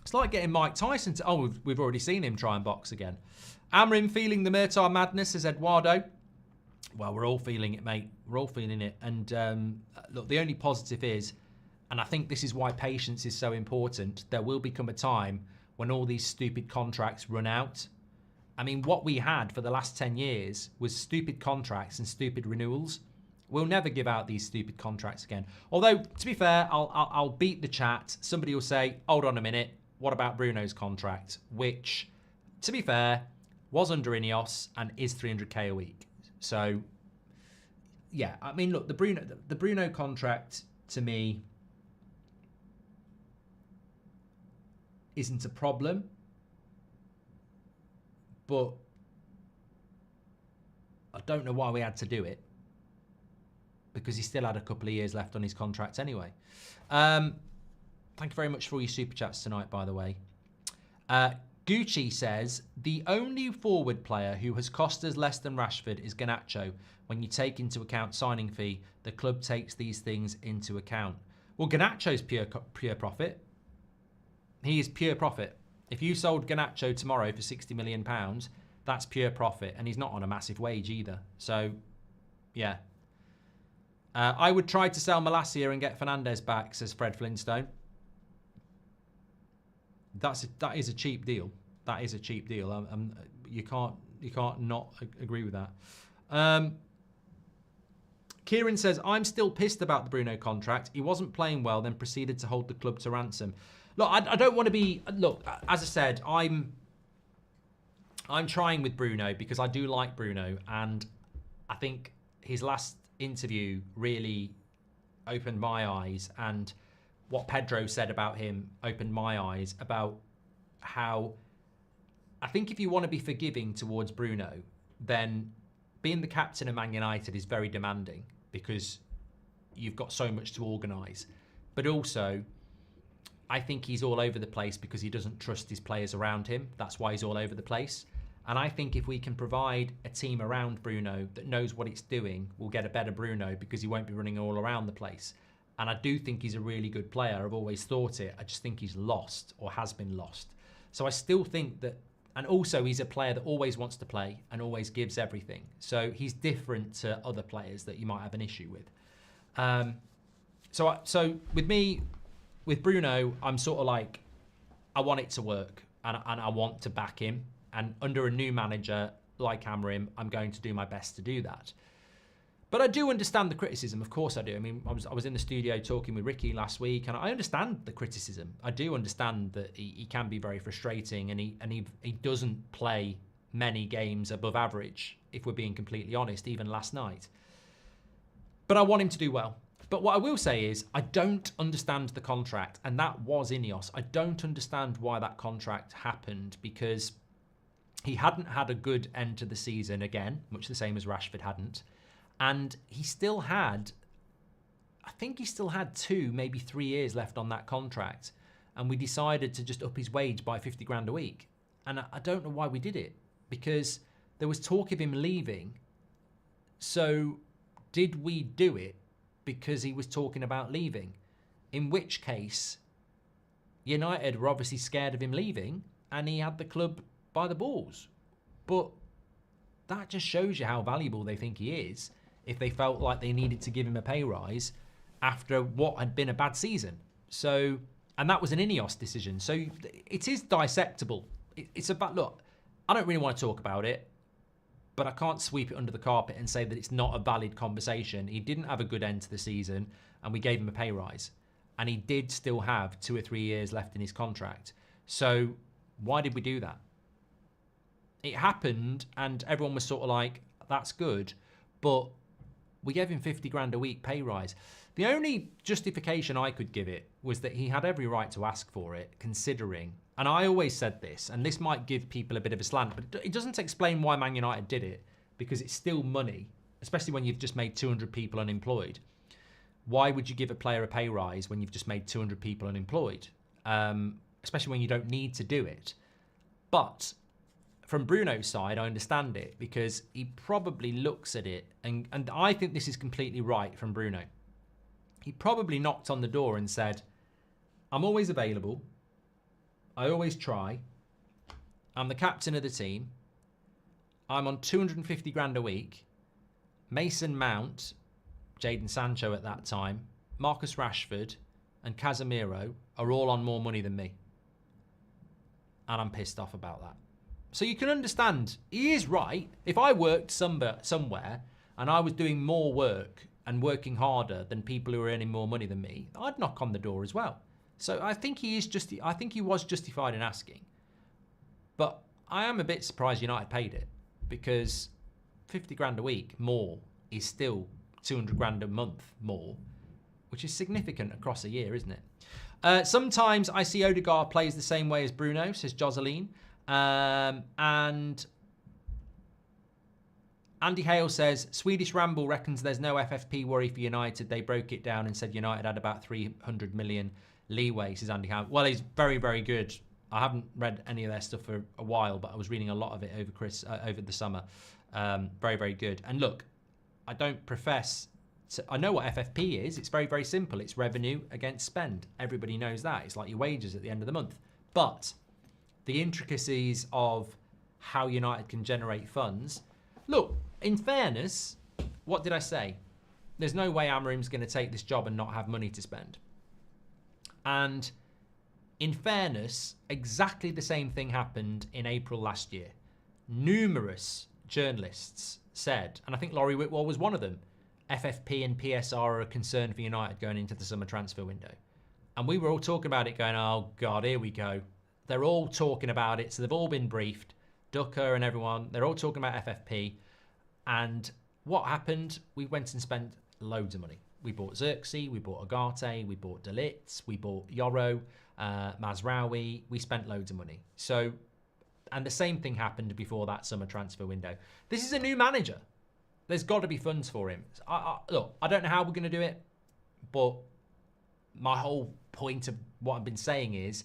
Speaker 1: It's like getting Mike Tyson to... Oh, we've already seen him try and box again. Amorim feeling the Murtaugh madness, says Eduardo. Well, we're all feeling it, mate. We're all feeling it. And look, the only positive is, and I think this is why patience is so important, there will become a time when all these stupid contracts run out. I mean, what we had for the last 10 years was stupid contracts and stupid renewals. We'll never give out these stupid contracts again. Although, to be fair, I'll beat the chat. Somebody will say, hold on a minute, what about Bruno's contract? Which, to be fair, was under INEOS and is 300k a week. So, yeah, I mean, look, the Bruno contract, to me, isn't a problem. But I don't know why we had to do it, because he still had a couple of years left on his contract anyway. Thank you very much for all your super chats tonight, by the way. Gucci says, the only forward player who has cost us less than Rashford is Garnacho. When you take into account signing fee, the club takes these things into account. Well, Garnacho's pure profit. He is pure profit. If you sold Garnacho tomorrow for £60 million, that's pure profit. And he's not on a massive wage either. So, yeah. I would try to sell Malacia and get Fernandes back, says Fred Flintstone. That is a cheap deal. That is a cheap deal. You can't not agree with that. Kieran says, I'm still pissed about the Bruno contract. He wasn't playing well, then proceeded to hold the club to ransom. Look, I don't want to be... Look, as I said, I'm trying with Bruno because I do like Bruno. And I think his last interview really opened my eyes. And what Pedro said about him opened my eyes about how... I think if you want to be forgiving towards Bruno, then being the captain of Man United is very demanding because you've got so much to organise. But also... I think he's all over the place because he doesn't trust his players around him. That's why he's all over the place. And I think if we can provide a team around Bruno that knows what it's doing, we'll get a better Bruno because he won't be running all around the place. And I do think he's a really good player. I've always thought it. I just think he's lost or has been lost. So I still think that, and also he's a player that always wants to play and always gives everything. So he's different to other players that you might have an issue with. So with me, with Bruno, I'm sort of like, I want it to work and I want to back him. And under a new manager like Amorim, I'm going to do my best to do that. But I do understand the criticism. Of course I do. I mean, I was in the studio talking with Ricky last week and I understand the criticism. I do understand that he can be very frustrating and he doesn't play many games above average, if we're being completely honest, even last night. But I want him to do well. But what I will say is, I don't understand the contract, and that was INEOS. I don't understand why that contract happened, because he hadn't had a good end to the season again, much the same as Rashford hadn't. And he still had, I think he still had 2, maybe 3 years left on that contract. And we decided to just up his wage by 50 grand a week. And I don't know why we did it, because there was talk of him leaving. So did we do it because he was talking about leaving? In which case, United were obviously scared of him leaving and he had the club by the balls. But that just shows you how valuable they think he is if they felt like they needed to give him a pay rise after what had been a bad season. So, and that was an INEOS decision. So it is dissectable. It's about, look, I don't really want to talk about it, but I can't sweep it under the carpet and say that it's not a valid conversation. He didn't have a good end to the season, and we gave him a pay rise. And he did still have 2 or 3 years left in his contract. So why did we do that? It happened, and everyone was sort of like, that's good, but we gave him 50 grand a week pay rise. The only justification I could give it was that he had every right to ask for it, considering, and I always said this, and this might give people a bit of a slant, but it doesn't explain why Man United did it, because it's still money, especially when you've just made 200 people unemployed. Why would you give a player a pay rise when you've just made 200 people unemployed? Especially when you don't need to do it. But from Bruno's side, I understand it, because he probably looks at it, and I think this is completely right from Bruno. He probably knocked on the door and said, I'm always available. I always try. I'm the captain of the team. I'm on 250 grand a week. Mason Mount, Jadon Sancho at that time, Marcus Rashford and Casemiro are all on more money than me. And I'm pissed off about that. So you can understand, he is right. If I worked somewhere and I was doing more work and working harder than people who are earning more money than me, I'd knock on the door as well. So I think he was justified in asking. But I am a bit surprised United paid it, because 50 grand a week more is still 200 grand a month more, which is significant across a year, isn't it? Sometimes I see Odegaard plays the same way as Bruno, says Joseline. And Andy Hale says, Swedish Ramble reckons there's no FFP worry for United. They broke it down and said United had about 300 million leeway, says Andy Hale. Well, he's very, very good. I haven't read any of their stuff for a while, but I was reading a lot of it over the summer. Very, very good. And look, I don't profess to, I know what FFP is. It's very, very simple. It's revenue against spend. Everybody knows that. It's like your wages at the end of the month. But the intricacies of how United can generate funds. Look, in fairness, what did I say? There's no way Amorim's going to take this job and not have money to spend. And in fairness, exactly the same thing happened in April last year. Numerous journalists said, and I think Laurie Whitwell was one of them, FFP and PSR are a concern for United going into the summer transfer window. And we were all talking about it going, oh God, here we go. They're all talking about it, so they've all been briefed. Ducker and everyone, they're all talking about FFP. And what happened? We went and spent loads of money. We bought Xerxes, we bought Agate, we bought De Ligt, we bought Yoro, Mazraoui. We spent loads of money. So, and the same thing happened before that summer transfer window. This is a new manager. There's got to be funds for him. Look, I don't know how we're going to do it, but my whole point of what I've been saying is,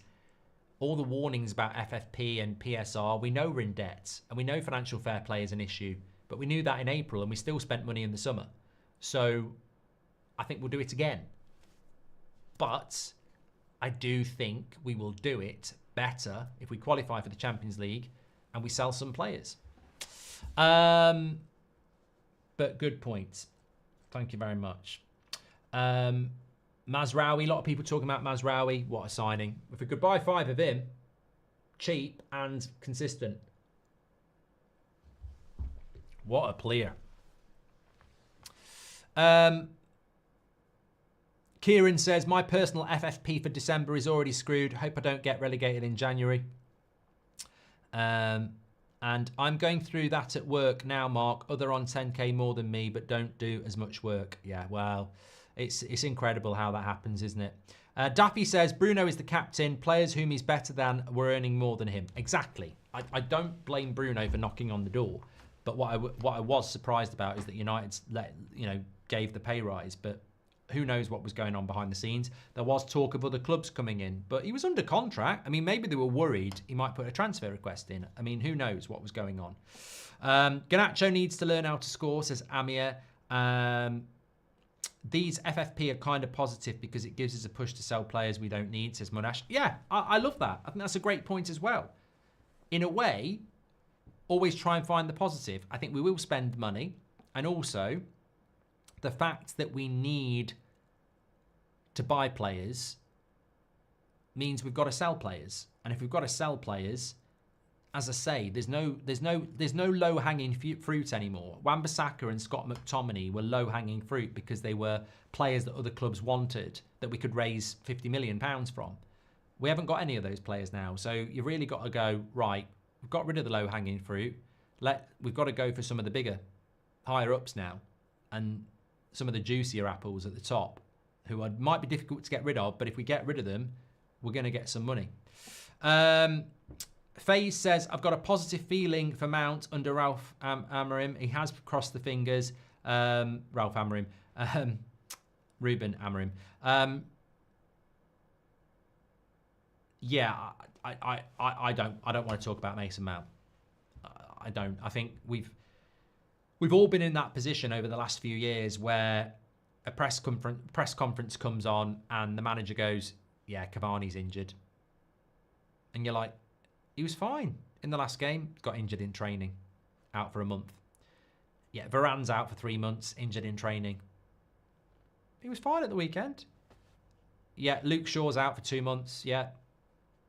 Speaker 1: all the warnings about FFP and PSR, we know we're in debt and we know financial fair play is an issue, but we knew that in April and we still spent money in the summer. So I think we'll do it again. But I do think we will do it better if we qualify for the Champions League and we sell some players. But good point. Thank you very much. Mazraoui, a lot of people talking about Mazraoui. What a signing. If we could buy 5 of him, cheap and consistent. What a player. Kieran says, my personal FFP for December is already screwed. Hope I don't get relegated in January. And I'm going through that at work now, Mark. Other on 10k more than me, but don't do as much work. Yeah, well, it's incredible how that happens, isn't it? Daffy says, Bruno is the captain. Players whom he's better than were earning more than him. Exactly. I don't blame Bruno for knocking on the door. But what I was surprised about is that United gave the pay rise. But who knows what was going on behind the scenes. There was talk of other clubs coming in. But he was under contract. I mean, maybe they were worried he might put a transfer request in. I mean, who knows what was going on. Garnacho needs to learn how to score, says Amir. These FFP are kind of positive because it gives us a push to sell players we don't need, says Monash. Yeah, I love that. I think that's a great point as well. In a way, always try and find the positive. I think we will spend money. And also, the fact that we need to buy players means we've got to sell players. And if we've got to sell players, as I say, there's no low-hanging fruit anymore. Wan-Bissaka and Scott McTominay were low-hanging fruit because they were players that other clubs wanted that we could raise £50 million from. We haven't got any of those players now. So you've really got to go, right, we've got rid of the low-hanging fruit. We've got to go for some of the bigger, higher-ups now and some of the juicier apples at the top who might be difficult to get rid of, but if we get rid of them, we're going to get some money. FaZe says, I've got a positive feeling for Mount under Ralph Amorim. He has crossed the fingers. Ralph Amorim. Ruben Amorim. Yeah, I don't want to talk about Mason Mount. I don't. I think we've all been in that position over the last few years where a press conference comes on and the manager goes, yeah, Cavani's injured. And you're like, he was fine in the last game, got injured in training, out for a month. Yeah, Varane's out for 3 months, injured in training. He was fine at the weekend. Yeah, Luke Shaw's out for 2 months. Yeah,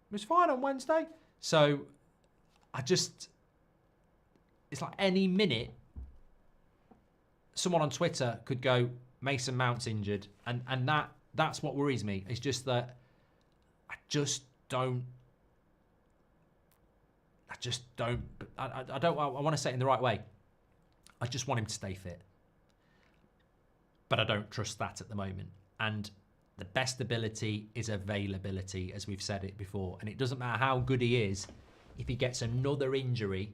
Speaker 1: he was fine on Wednesday. So it's like any minute, someone on Twitter could go, Mason Mount's injured. And that's what worries me. It's just that I want to say it in the right way. I just want him to stay fit. But I don't trust that at the moment. And the best ability is availability, as we've said it before. And it doesn't matter how good he is, if he gets another injury,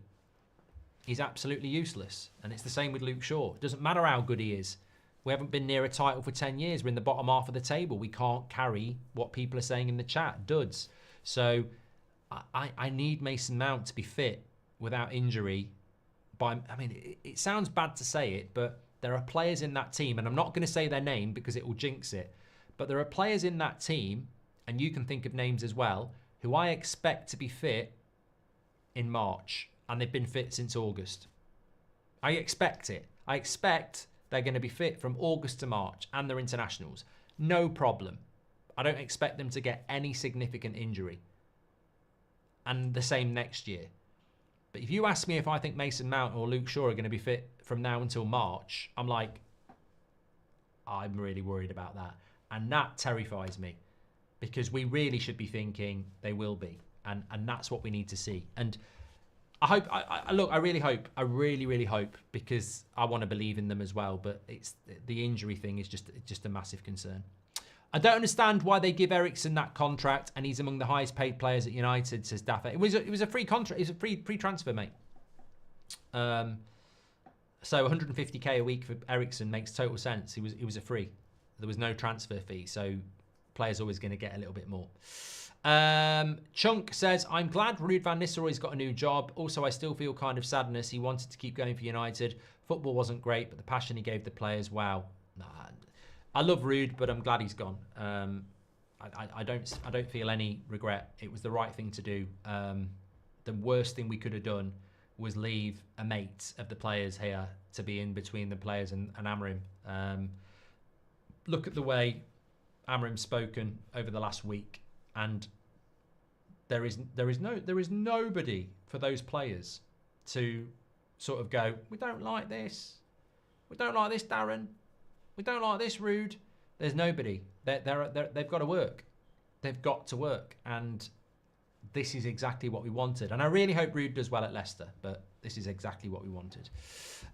Speaker 1: he's absolutely useless. And it's the same with Luke Shaw. It doesn't matter how good he is. We haven't been near a title for 10 years. We're in the bottom half of the table. We can't carry what people are saying in the chat, duds. So I need Mason Mount to be fit without injury. It sounds bad to say it, but there are players in that team, and I'm not going to say their name because it will jinx it, but there are players in that team, and you can think of names as well, who I expect to be fit in March, and they've been fit since August. I expect it. I expect they're going to be fit from August to March, and they're internationals. No problem. I don't expect them to get any significant injury. And the same next year. But if you ask me if I think Mason Mount or Luke Shaw are going to be fit from now until March, I'm like, I'm really worried about that. And that terrifies me because we really should be thinking they will be. And that's what we need to see. And I hope, I really hope, I really hope, because I want to believe in them as well. But it's the injury thing is just a massive concern. I don't understand why they give Eriksen that contract, and he's among the highest paid players at United, says Daffer. It was a free contract. It was a free transfer, mate. So 150k a week for Eriksen makes total sense. He was a free. There was no transfer fee, so players always going to get a little bit more. Chunk says, I'm glad Ruud van Nistelrooy's got a new job. Also, I still feel kind of sadness. He wanted to keep going for United. Football wasn't great, but the passion he gave the players, wow. Nah, I love Ruud, but I'm glad he's gone. I don't feel any regret. It was the right thing to do. The worst thing we could have done was leave a mate of the players here to be in between the players and Amorim. Look at the way Amorim's spoken over the last week, and there is nobody for those players to sort of go, we don't like this. We don't like this, Darren. We don't like this, Ruud. There's nobody. They've got to work. They've got to work. And this is exactly what we wanted. And I really hope Ruud does well at Leicester, but this is exactly what we wanted.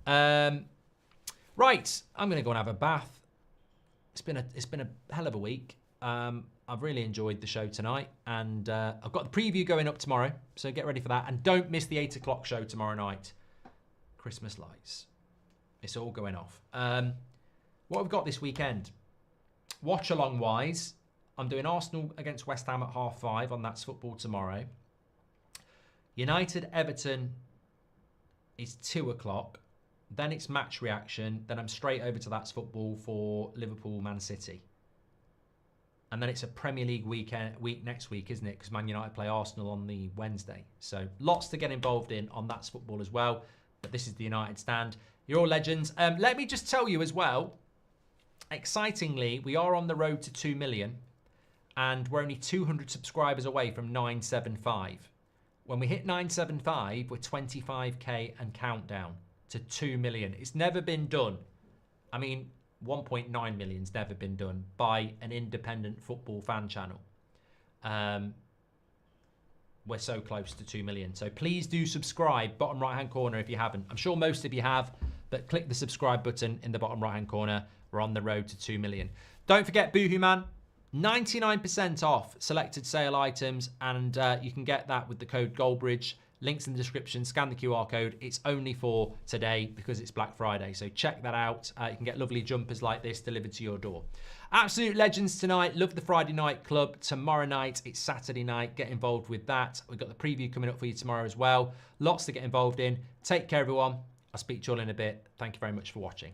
Speaker 1: Right, I'm going to go and have a bath. It's been a hell of a week. I've really enjoyed the show tonight, and I've got the preview going up tomorrow, so get ready for that. And don't miss the 8 o'clock show tomorrow night. Christmas lights. It's all going off. What we've got this weekend, watch along wise, I'm doing Arsenal against West Ham at 5:30 on That's Football tomorrow. United Everton is 2 o'clock. Then it's match reaction. Then I'm straight over to That's Football for Liverpool Man City. And then it's a Premier League week next week, isn't it? Because Man United play Arsenal on the Wednesday. So lots to get involved in on That's Football as well. But this is the United stand. You're all legends. Let me just tell you as well, excitingly, we are on the road to 2 million and we're only 200 subscribers away from 975. When we hit 975, we're 25k and countdown to 2 million. It's never been done. I mean, 1.9 million's never been done by an independent football fan channel. We're so close to 2 million. So please do subscribe, bottom right-hand corner if you haven't. I'm sure most of you have, but click the subscribe button in the bottom right-hand corner. We're on the road to 2 million. Don't forget Boohoo Man, 99% off selected sale items, and you can get that with the code GOLDBRIDGE. Links in the description, scan the QR code. It's only for today because it's Black Friday. So check that out. You can get lovely jumpers like this delivered to your door. Absolute legends tonight. Love the Friday night club. Tomorrow night, it's Saturday night. Get involved with that. We've got the preview coming up for you tomorrow as well. Lots to get involved in. Take care, everyone. I'll speak to you all in a bit. Thank you very much for watching.